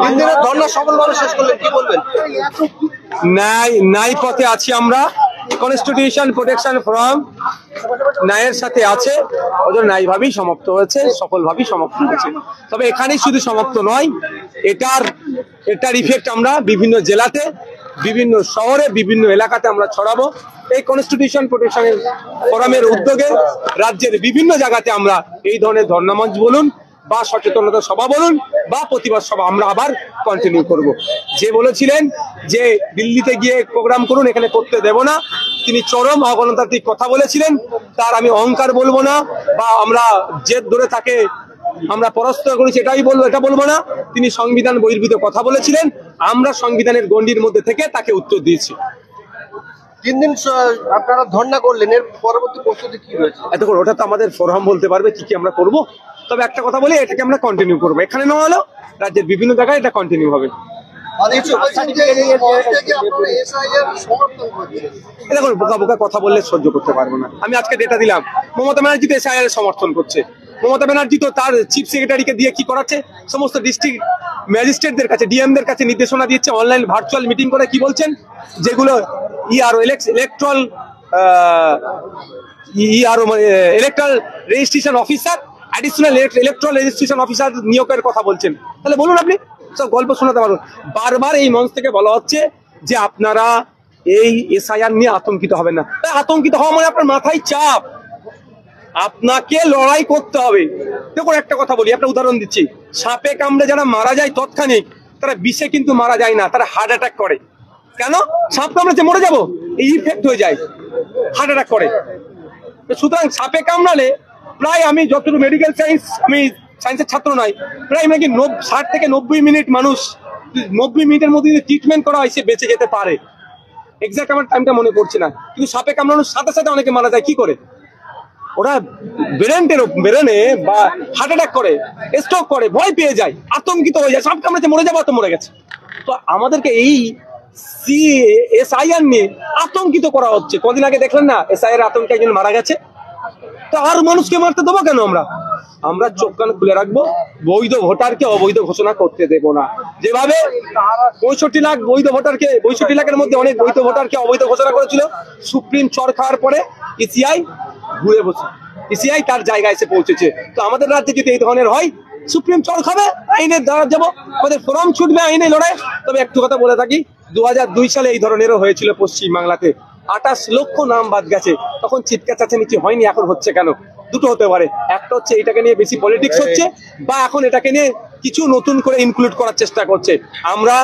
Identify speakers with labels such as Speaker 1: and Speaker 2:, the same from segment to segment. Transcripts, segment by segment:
Speaker 1: তিন দিনের ধর্ণা সফলভাবে শেষ করলেন, কি বলবেন?
Speaker 2: ন্যায় পথে আছি আমরা, কনস্টিটিউশন প্রোটেকশন ফোরাম ন্যায়ের সাথে আছে, ওদের ন্যায়ভাবেই সমাপ্ত হয়েছে, সফলভাবেই সমাপ্ত হয়েছে। তবে এখানেই শুধু সমাপ্ত নয়, এটার ইফেক্ট আমরা বিভিন্ন জেলাতে, বিভিন্ন শহরে, বিভিন্ন এলাকাতে আমরা ছড়াবো। এই কনস্টিটিউশন প্রোটেকশনের ফোরামের উদ্যোগে রাজ্যের বিভিন্ন জায়গাতে আমরা এই ধরনের ধর্ণামঞ্চ বলুন বা সচেতনতা সভা বলুন বা প্রতিবাদ সভা আমরা আবার কন্টিনিউ করব। যে বলেছিলেন যে দিল্লিতে গিয়ে প্রোগ্রাম করুন, এখানে করতে দেব না, তিনি চরম অগণতান্ত্রিক কথা বলেছিলেন। তার আমি অহংকার বলবো না বা আমরা জেদ ধরে তাকে আমরা পরাস্ত করেছি এটা বলবো না। তিনি সংবিধান বহির্ভূত কথা বলেছিলেন, আমরা সংবিধানের গণ্ডির মধ্যে থেকে তাকে উত্তর দিয়েছি।
Speaker 1: 3 দিন আপনারা ধর্ণা করলেন, এর পরবর্তী প্রস্তুতি কি রয়েছে?
Speaker 2: এতক্ষণ ওটা তো আমাদের ফোরাম বলতে পারবে কি আমরা করব। তবে একটা কথা বলি, এটাকে আমরা কন্টিনিউ করবো, এখানে না হলেও রাজ্যের বিভিন্ন জায়গায় এটা কন্টিনিউ হবে। দেখুন, বোকা বোকা কথা বললে সহ্য করতে পারবো না। আমি আজকে ডেটা দিলাম, মমতা ব্যানার্জি তো এসআইআর এর সমর্থন করছে। মমতা ব্যানার্জি তো তার চিফ সেক্রেটারিকে দিয়ে কি করাচ্ছে, সমস্ত ডিস্ট্রিক্ট ম্যাজিস্ট্রেটদের কাছে, ডিএমদের কাছে নির্দেশনা দিচ্ছে, অনলাইন ভার্চুয়াল মিটিং করে কি বলছেন, যেগুলো electoral registration officer, additional electoral registration officer নিয়োগের কথা বলছেন। তাহলে বলুন, আপনি সব গল্প শোনাতে পারবেন। বারবার এই মঞ্চ থেকে বলা হচ্ছে যে আপনারা এই এসআইআর নিয়ে আতঙ্কিত হবেন না। আতঙ্কিত হওয়া মানে আপনার মাথায় চাপ, আপনাকে লড়াই করতে হবে। দেখুন, একটা কথা বলি, একটা উদাহরণ দিচ্ছি। সাপে কামড়ে যারা মারা যায় তৎক্ষণিক, তারা বিষে কিন্তু মারা যায় না, তারা হার্ট অ্যাটাক করে। কেন? সাপ কামড়েছে মরে যাবো, এই ইফেক্ট হয়ে যায়, হার্ট অ্যাটাক করে। সুতরাং সাপে কামড়ালে প্রায়, আমি যতটুকু মেডিকেল সায়েন্স, আমি সায়েন্সের ছাত্র নয়, প্রায় নাকি 60 থেকে 90 মিনিট মানুষ, 90 মিনিটের মধ্যে যদি ট্রিটমেন্ট করা হয় সে বেঁচে যেতে পারে। এক্সাক্ট আমার টাইমটা মনে পড়ছে না, কিন্তু সাপে কামড়ানোর সাথে সাথে অনেকে মারা যায়। কি করে? ওরা ব্রেনে বা হার্ট অ্যাটাক করে, স্ট্রোক করে, ভয় পেয়ে যায়, আতঙ্কিত হয়ে যায়, সাপ কামড়েছে মরে যাবো, তো মরে গেছে। তো আমাদেরকে এই এসআইআর নিয়ে আতঙ্কিত করা হচ্ছে। কদিন আগে দেখলেন না, এসআইআর আতঙ্কে একজন মারা গেছে। তো আর মানুষকে মারতে দেবো কেন? আমরা চোখ কান খুলে রাখবো, বৈধ ভোটারকে অবৈধ ঘোষণা করতে দেব না। যেভাবে 65 লাখ বৈধ ভোটারকে, 65 লাখের মধ্যে অনেক বৈধ ভোটারকে অবৈধ ঘোষণা করেছিল, সুপ্রিম চর খাওয়ার পরে ইসিআই ঘুরে বসে, ইসিআই তার জায়গায় এসে পৌঁছেছে। তো আমাদের রাজ্যে যদি এই ধরনের হয়, সুপ্রিম চর খাবে, আইনের দ্বারা যাবো, আমাদের ফোরাম ছুটবে, আইনে লড়াই। তবে একটু কথা বলে থাকি, 2002 সালে এই ধরনেরও হয়েছিল পশ্চিম বাংলাতে, 28 লক্ষ নাম বাদ গেছে। তখন চিৎকার চেঁচামেচি হয়নি, এখন হচ্ছে কেন? দুটো হতে পারে, একটা হচ্ছে এটাকে নিয়ে বেশি পলিটিক্স হচ্ছে, বা এখন এটাকে নিয়ে কিছু নতুন করে ইনক্লুড করার চেষ্টা করছে। আমরা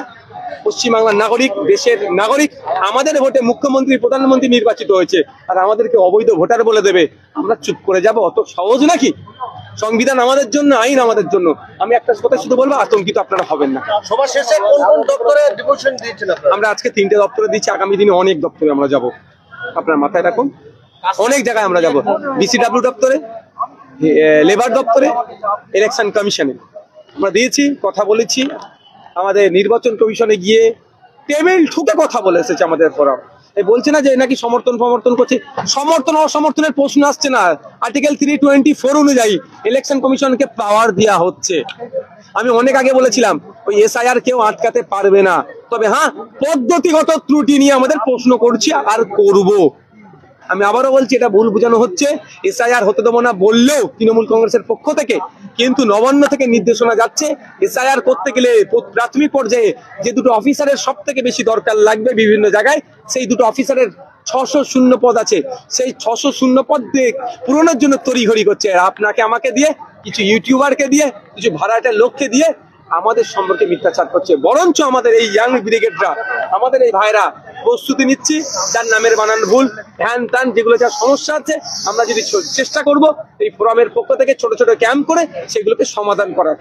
Speaker 2: পশ্চিমবাংলার নাগরিক, দেশের নাগরিক, আমাদের ভোটে মুখ্যমন্ত্রী, প্রধানমন্ত্রী নির্বাচিত হয়েছে, আর আমাদেরকে অবৈধ ভোটার বলে দেবে, আমরা চুপ করে যাব? অত সহজ নাকি? সংবিধান আমাদের জন্য, আইন আমাদের জন্য। আমি একটা কথা শুধু বলবো, আতঙ্কিত আপনারা হবেন না।
Speaker 1: সবার শেষে কোন কোন দপ্তরে ডিপোজিশন দিয়েছেন আপনারা?
Speaker 2: আমরা আজকে 3টে দপ্তরে দিচ্ছি, আগামী দিনে অনেক দপ্তরে আমরা যাব। আপনার মাথায় রাখুন, অনেক জায়গায় আমরা যাব। বিসিডব্লিউ দপ্তরে, লেবার দপ্তরে, ইলেকশন কমিশনে আমরা দিয়েছি, কথা বলেছি। আমাদের নির্বাচন কমিশনে গিয়ে টেবিল ঠুকে কথা বলে এসেছে আমাদের ফোরাম। এই বলছে না যে নাকি সমর্থন করছে, সমর্থন অসমর্থনের প্রশ্ন আসছে না। আর্টিকেল 324 অনুযায়ী ইলেকশন কমিশনকে পাওয়ার দেওয়া হচ্ছে। আমি অনেক আগে বলেছিলাম, ওই এসআইআর কেউ আটকাতে পারবে না। তবে হ্যাঁ, পদ্ধতিগত ত্রুটি নিয়ে আমাদের প্রশ্ন করছি আর করব। আমি আবারও বলছি, এটা ভুল বোঝানো হচ্ছে। এসআইআর হতে দেবো না বললেও তৃণমূল কংগ্রেসের পক্ষ থেকে কিন্তু নবান্ন থেকে নির্দেশনা যাচ্ছে, এসআইআর করতে গেলে প্রাথমিক পর্যায়ে যে দুটো অফিসারের সব থেকে বেশি দরকার লাগবে বিভিন্ন জায়গায়, সেই দুটো অফিসারের 600 শূন্য পদ আছে। সেই 600 শূন্য পদ পূরণের জন্য তড়িঘড়ি করছে। আপনাকে, আমাকে দিয়ে, কিছু ইউটিউবারকে দিয়ে, কিছু ভাড়াটের লোককে দিয়ে আমাদের সম্পর্কে মিথ্যাচার করছে। বরঞ্চ আমাদের এই ইয়াং ব্রিগেডরা, আমাদের এই ভাইরা প্রস্তুতি নিচ্ছি, যার নামের বানান ভুল, হ্যান ত্যান, যেগুলো যার সমস্যা আছে, আমরা যদি চেষ্টা করব এই ফোরামের পক্ষ থেকে ছোট ছোট ক্যাম্প করে সেগুলোকে সমাধান করার।